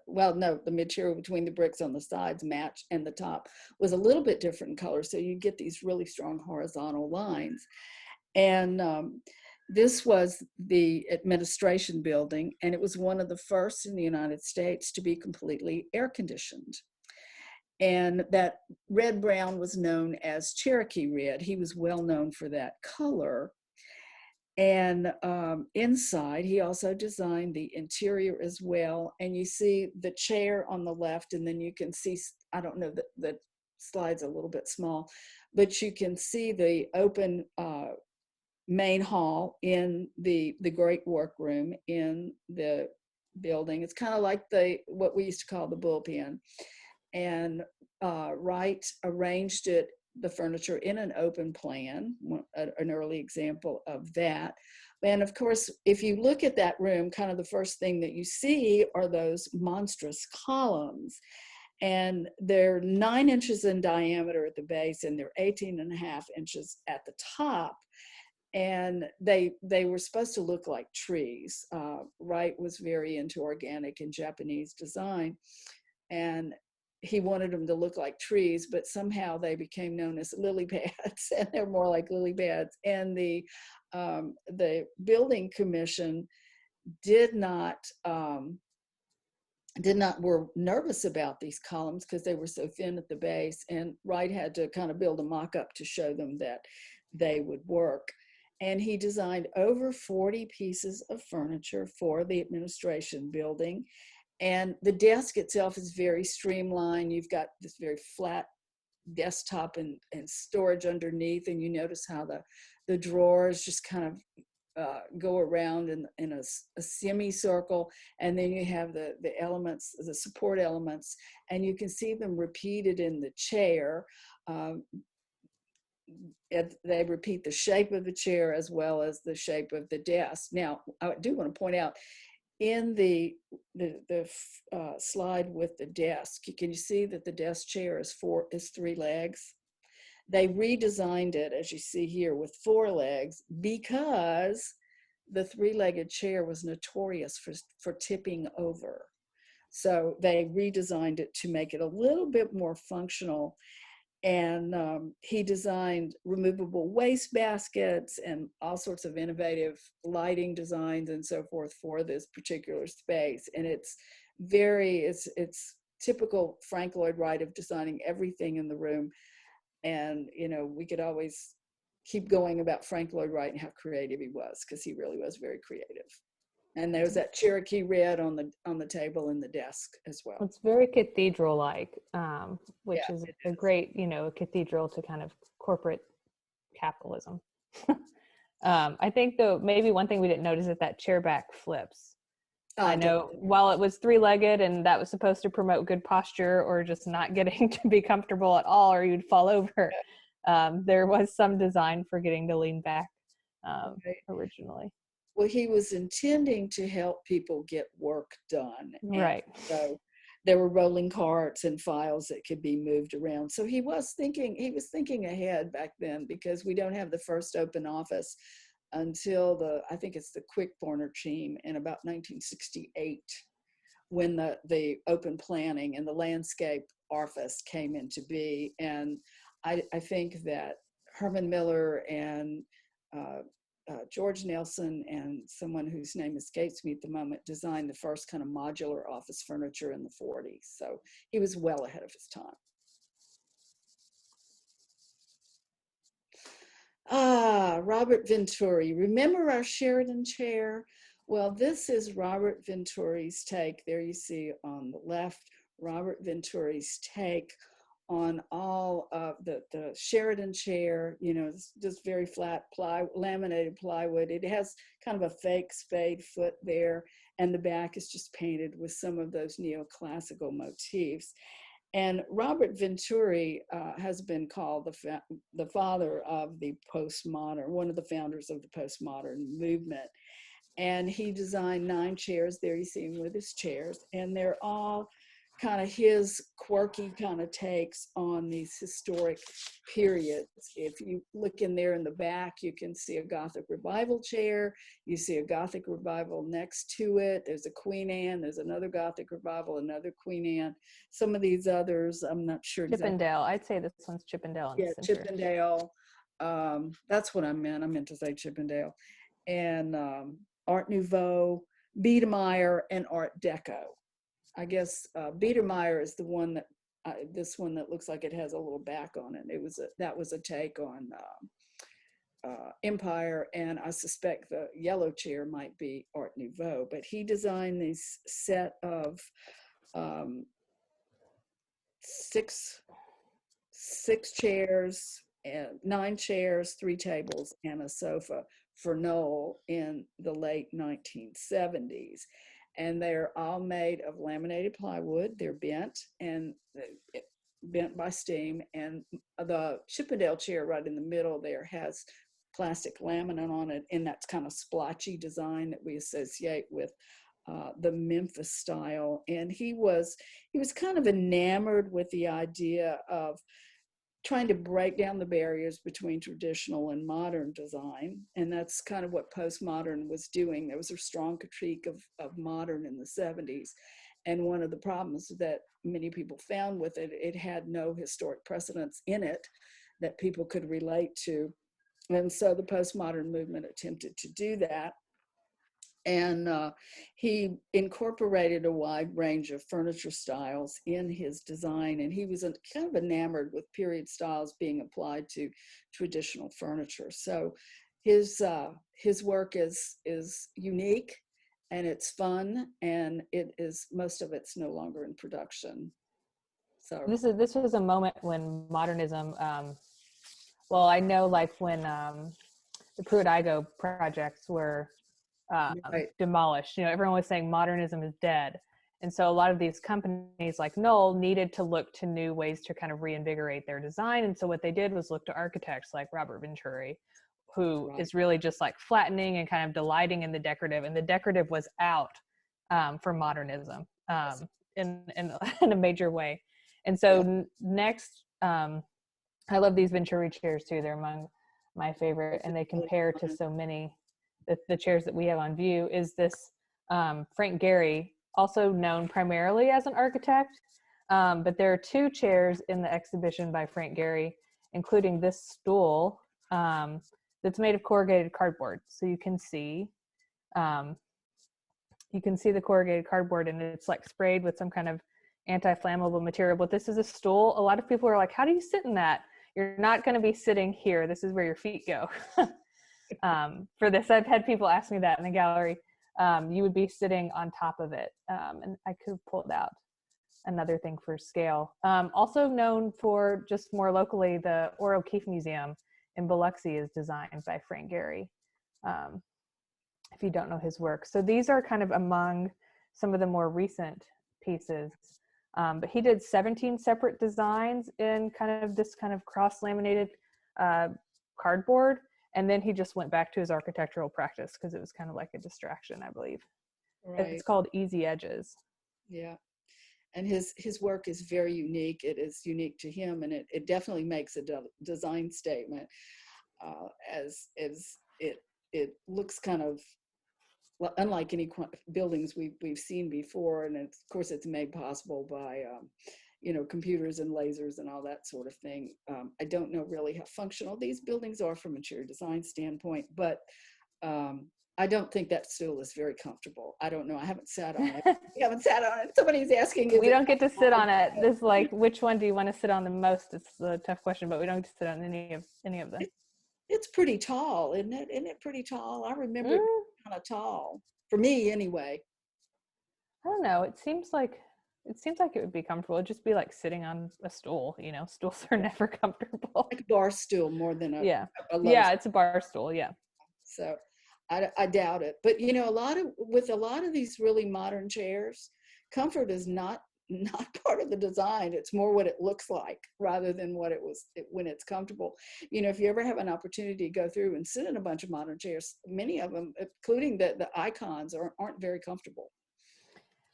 material between the bricks on the sides matched, and the top was a little bit different in color. So you get these really strong horizontal lines. And this was the administration building, and it was one of the first in the United States to be completely air conditioned. And that red brown was known as Cherokee red. He was well known for that color. And inside, he also designed the interior as well. And you see the chair on the left, and then you can see, I don't know, the slide's a little bit small, but you can see the open main hall in the great workroom in the building. It's kind of like what we used to call the bullpen. And Wright arranged the furniture in an open plan, an early example of that. And of course, if you look at that room, kind of the first thing that you see are those monstrous columns. And they're 9 inches in diameter at the base, and they're 18.5 inches at the top. And they were supposed to look like trees. Wright was very into organic and Japanese design, and he wanted them to look like trees, but somehow they became known as lily pads, and they're more like lily pads. And the building commission were nervous about these columns because they were so thin at the base, and Wright had to kind of build a mock-up to show them that they would work. and he designed over 40 pieces of furniture for the administration building. And the desk itself is very streamlined. You've got this very flat desktop and storage underneath, and you notice how the drawers just kind of go around in a semicircle, and then you have the elements, the support elements, and you can see them repeated in the chair. They repeat the shape of the chair as well as the shape of the desk. Now, I do want to point out, in the slide with the desk, can you see that the desk chair is 3 legs? They redesigned it, as you see here, with 4 legs because the 3-legged chair was notorious for tipping over. So they redesigned it to make it a little bit more functional. And he designed removable waste baskets and all sorts of innovative lighting designs and so forth for this particular space. And it's typical Frank Lloyd Wright of designing everything in the room. And, you know, we could always keep going about Frank Lloyd Wright and how creative he was, because he really was very creative. And there's that Cherokee red on the table and the desk as well. It's very cathedral-like, which Yeah, is a great, you know, cathedral to kind of corporate capitalism. I think, though, maybe one thing we didn't notice is that chair back flips. I know while it was 3-legged and that was supposed to promote good posture or just not getting to be comfortable at all or you'd fall over, there was some design for getting to lean back originally. Well, he was intending to help people get work done. Right. So there were rolling carts and files that could be moved around. So he was thinking ahead back then, because we don't have the first open office until I think it's the Quick Corner team in about 1968, when the open planning and the landscape office came into be. And I think that Herman Miller and George Nelson and someone whose name escapes me at the moment designed the first kind of modular office furniture in the 40s. So he was well ahead of his time. Robert Venturi. Remember our Sheridan chair? Well, this is Robert Venturi's take. There you see on the left, Robert Venturi's take on all of the Sheridan chair. You know, it's just very flat laminated plywood. It has kind of a fake spade foot there, and the back is just painted with some of those neoclassical motifs. And Robert Venturi has been called the father of the postmodern, one of the founders of the postmodern movement. And he designed 9 chairs. There you see him with his chairs, and they're all kind of his quirky kind of takes on these historic periods. If you look in there in the back, you can see a Gothic Revival chair. You see a Gothic Revival next to it. There's a Queen Anne. There's another Gothic Revival, another Queen Anne. Some of these others, I'm not sure exactly. Chippendale. I'd say this one's Chippendale. Yeah, Chippendale. That's what I meant. I meant to say Chippendale. And Art Nouveau, Biedermeier, and Art Deco. I guess Biedermeier is the one that this one that looks like it has a little back on it. That was a take on Empire, and I suspect the yellow chair might be Art Nouveau. But he designed this set of 6 chairs, and 9 chairs, 3 tables, and a sofa for Knoll in the late 1970s. And they're all made of laminated plywood. They're bent by steam. And the Chippendale chair right in the middle there has plastic laminate on it, and that's kind of splotchy design that we associate with the Memphis style. And he was kind of enamored with the idea of trying to break down the barriers between traditional and modern design. And that's kind of what postmodern was doing. There was a strong critique of modern in the 70s. And one of the problems that many people found with it, it had no historic precedents in it that people could relate to. And so the postmodern movement attempted to do that. And he incorporated a wide range of furniture styles in his design, and he was kind of enamored with period styles being applied to traditional furniture. So his work is unique, and it's fun, and most of it's no longer in production. So this was a moment when modernism, well, I know like when the Pruitt-Igoe projects were right. demolished, everyone was saying modernism is dead. And so a lot of these companies like Knoll needed to look to new ways to kind of reinvigorate their design. And so what they did was look to architects like Robert Venturi, who Right. is really just like flattening and kind of delighting in the decorative. And the decorative was out for modernism in a major way. And so next, I love these Venturi chairs too. They're among my favorite, and they compare to so many. The chairs that we have on view is this Frank Gehry, also known primarily as an architect, but there are two chairs in the exhibition by Frank Gehry, including this stool that's made of corrugated cardboard. So you can see the corrugated cardboard, and it's like sprayed with some kind of anti-flammable material. But this is a stool. A lot of people are like, how do you sit in that? You're not going to be sitting here. This is where your feet go. For this, I've had people ask me that in the gallery. You would be sitting on top of it. And I could have pulled out another thing for scale. Also known for, just more locally, the Orr O'Keefe Museum in Biloxi is designed by Frank Gehry, if you don't know his work. So these are kind of among some of the more recent pieces. But he did 17 separate designs in kind of this kind of cross-laminated cardboard. And then he just went back to his architectural practice because it was kind of like a distraction, I believe. Right. It's called Easy Edges. Yeah. And his work is very unique. It is unique to him, and it definitely makes a design statement, as it looks kind of unlike any buildings we've seen before. And of course it's made possible by computers and lasers and all that sort of thing. I don't know really how functional these buildings are from a interior design standpoint, but I don't think that stool is very comfortable. I don't know. I haven't sat on it. We haven't sat on it. Somebody's asking. We don't get to sit on it. This is like, which one do you want to sit on the most? It's a tough question, but we don't get to sit on any of them. It's pretty tall, isn't it? Isn't it pretty tall? I remember it kind of tall for me, anyway. I don't know. It seems like it would be comfortable. It'd just be like sitting on a stool. Stools are never comfortable. Like a bar stool more than a it's a bar stool. Yeah. So I doubt it. But with a lot of these really modern chairs, comfort is not part of the design. It's more what it looks like rather than what it was when it's comfortable. If you ever have an opportunity to go through and sit in a bunch of modern chairs, many of them, including the icons, aren't very comfortable.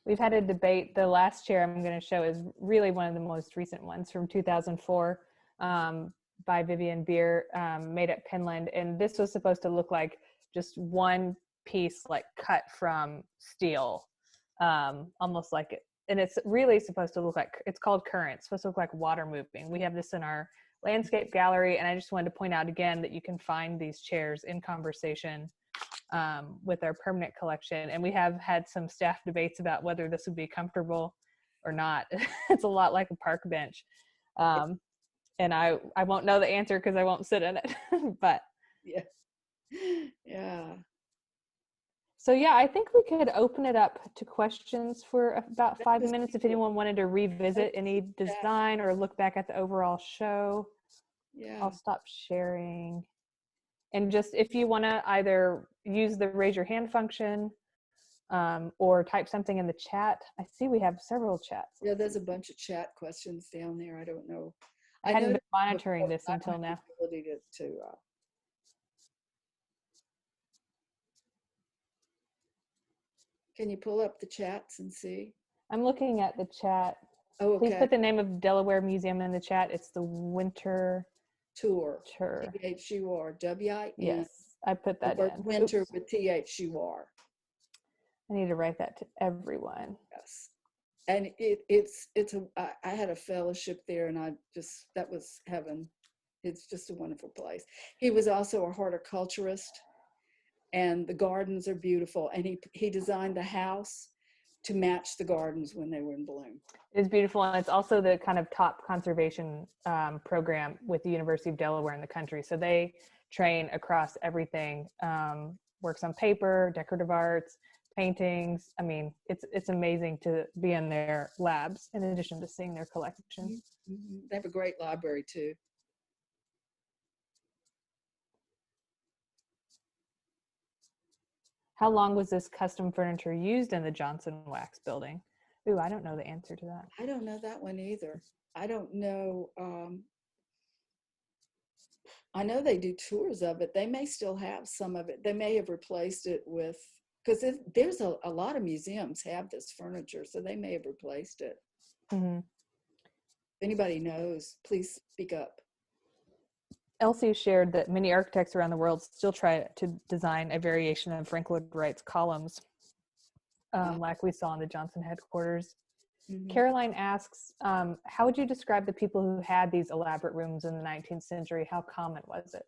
We've had a debate. The last chair I'm going to show is really one of the most recent ones from 2004 by Vivien Beer, made at Penland. And this was supposed to look like just one piece, like cut from steel, almost like it. And it's really supposed to look like, it's called Current. It's supposed to look like water moving. We have this in our landscape gallery. And I just wanted to point out again that you can find these chairs in conversation with our permanent collection. And we have had some staff debates about whether this would be comfortable or not. It's a lot like a park bench. And I won't know the answer because I won't sit in it. But yeah. So yeah, I think we could open it up to questions for about 5 minutes if anyone wanted to revisit any design or look back at the overall show. Yeah. I'll stop sharing. And just if you want to either use the raise your hand function or type something in the chat. I see we have several chats. Yeah, there's a bunch of chat questions down there. I don't know. I hadn't been monitoring this until now. Can you pull up the chats and see? I'm looking at the chat. Oh, okay. Please put the name of Delaware Museum in the chat. It's the Winter Tour. THUR. Yes, I put that in. Winter with THUR. I need to write that to everyone. Yes. And I had a fellowship there, and that was heaven. It's just a wonderful place. He was also a horticulturist, and the gardens are beautiful. And he designed the house to match the gardens when they were in bloom. It's beautiful, and it's also the kind of top conservation program with the University of Delaware in the country. So they train across everything, works on paper, decorative arts, paintings. I mean, it's amazing to be in their labs in addition to seeing their collection. Mm-hmm. They have a great library too. How long was this custom furniture used in the Johnson Wax building? Ooh, I don't know the answer to that. I don't know that one either. I don't know. I know they do tours of it. They may still have some of it. They may have replaced it with, because there's a lot of museums have this furniture, so they may have replaced it. Mm-hmm. If anybody knows, please speak up. Elsie shared that many architects around the world still try to design a variation of Frank Lloyd Wright's columns, like we saw in the Johnson headquarters. Mm-hmm. Caroline asks, how would you describe the people who had these elaborate rooms in the 19th century? How common was it?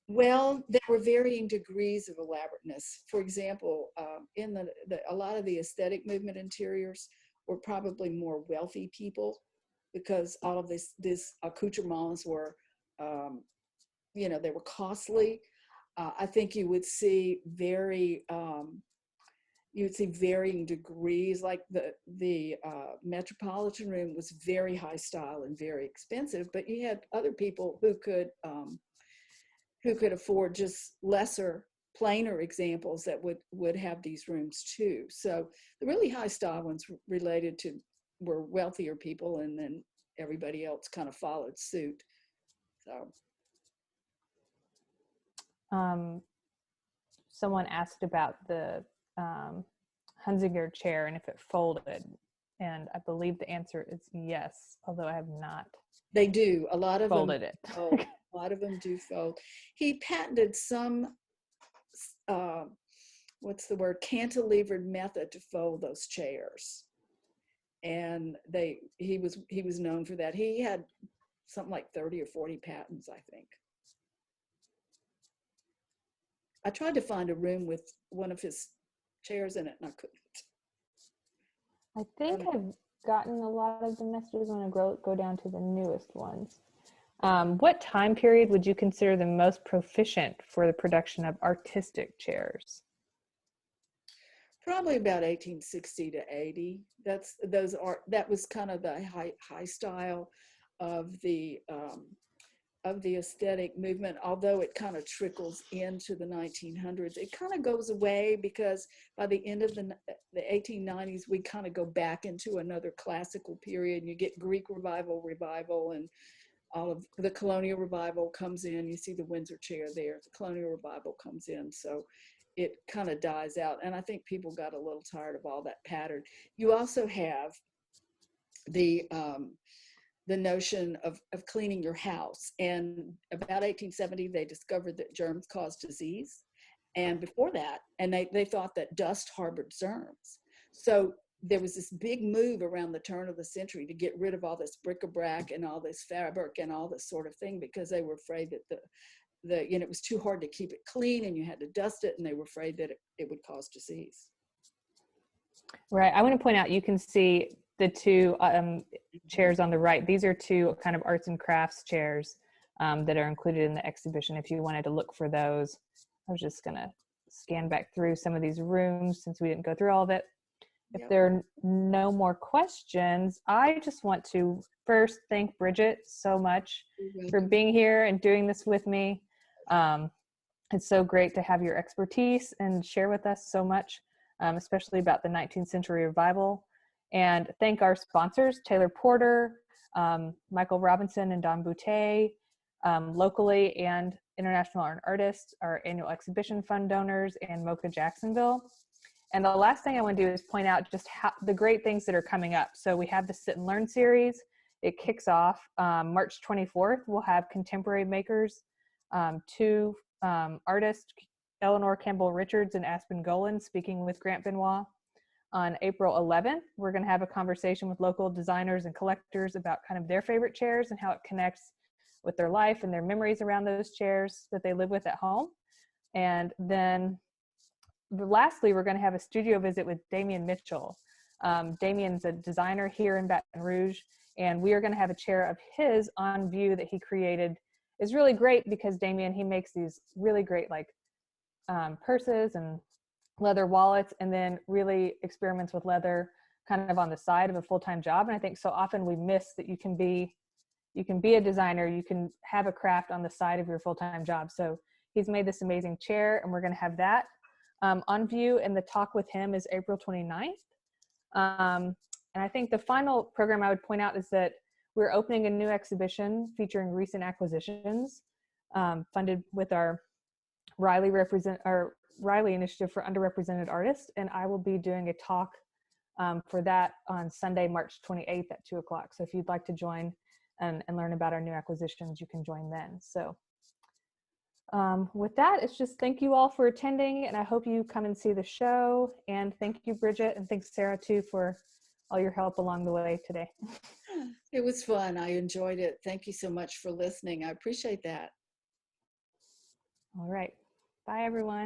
Well, there were varying degrees of elaborateness. For example, in a lot of the aesthetic movement interiors were probably more wealthy people, because all of this accoutrements were, they were costly. I think you would see varying degrees. Like the Metropolitan Room was very high style and very expensive, but you had other people who could afford just lesser, plainer examples that would have these rooms too. So the really high style ones were wealthier people, and then everybody else kind of followed suit. So someone asked about the Hunzinger chair and if it folded, and I believe the answer is yes, although I have not. They do. A lot of folded them it. fold. A lot of them do fold. He patented some cantilevered method to fold those chairs, and he was known for that. He had something like 30 or 40 patents, I think. I tried to find a room with one of his chairs in it, and I couldn't. I think I've gotten a lot of the messages when I go down to the newest ones. What time period would you consider the most proficient for the production of artistic chairs? Probably about 1860 to 80. That was kind of the high style of the aesthetic movement, although it kind of trickles into the 1900s. It kind of goes away because by the end of the 1890s, we kind of go back into another classical period. You get Greek revival, and all of the colonial revival comes in. You see the Windsor chair there. The colonial revival comes in. So it kind of dies out. And I think people got a little tired of all that pattern. You also have the notion of cleaning your house. And about 1870, they discovered that germs cause disease. And before that, and they thought that dust harbored germs. So there was this big move around the turn of the century to get rid of all this bric-a-brac and all this fabric and all this sort of thing, because they were afraid that it was too hard to keep it clean and you had to dust it, and they were afraid that it would cause disease. Right. I want to point out, you can see the two chairs on the right. These are two kind of arts and crafts chairs that are included in the exhibition. If you wanted to look for those, I was just going to scan back through some of these rooms since we didn't go through all of it. If there are no more questions, I just want to first thank Bridget so much for being here and doing this with me. It's so great to have your expertise and share with us so much, especially about the 19th century revival. And thank our sponsors, Taylor Porter, Michael Robinson and Don Boutte, locally and international art artists, our annual exhibition fund donors, and Mocha Jacksonville. And the last thing I want to do is point out just the great things that are coming up. So we have the Sit and Learn series. It kicks off March 24th. We'll have contemporary makers, two artists, Eleanor Campbell Richards and Aspen Golan, speaking with Grant Benoit. On April 11th, we're going to have a conversation with local designers and collectors about kind of their favorite chairs and how it connects with their life and their memories around those chairs that they live with at home. And then lastly, we're going to have a studio visit with Damien Mitchell. Damien's a designer here in Baton Rouge, and we are going to have a chair of his on view that he created. It's really great because Damien, he makes these really great like purses and leather wallets, and then really experiments with leather kind of on the side of a full-time job. And I think so often we miss that you can be a designer, you can have a craft on the side of your full-time job. So he's made this amazing chair, and we're going to have that on view, and the talk with him is April 29th. And I think the final program I would point out is that we're opening a new exhibition featuring recent acquisitions, funded with our Riley Initiative for Underrepresented Artists, and I will be doing a talk for that on Sunday, March 28th at 2:00. So if you'd like to join and learn about our new acquisitions, you can join then. So with that, it's just thank you all for attending, and I hope you come and see the show. And thank you, Bridget, and thanks, Sarah, too, for all your help along the way today. It was fun. I enjoyed it. Thank you so much for listening. I appreciate that. All right. Bye, everyone.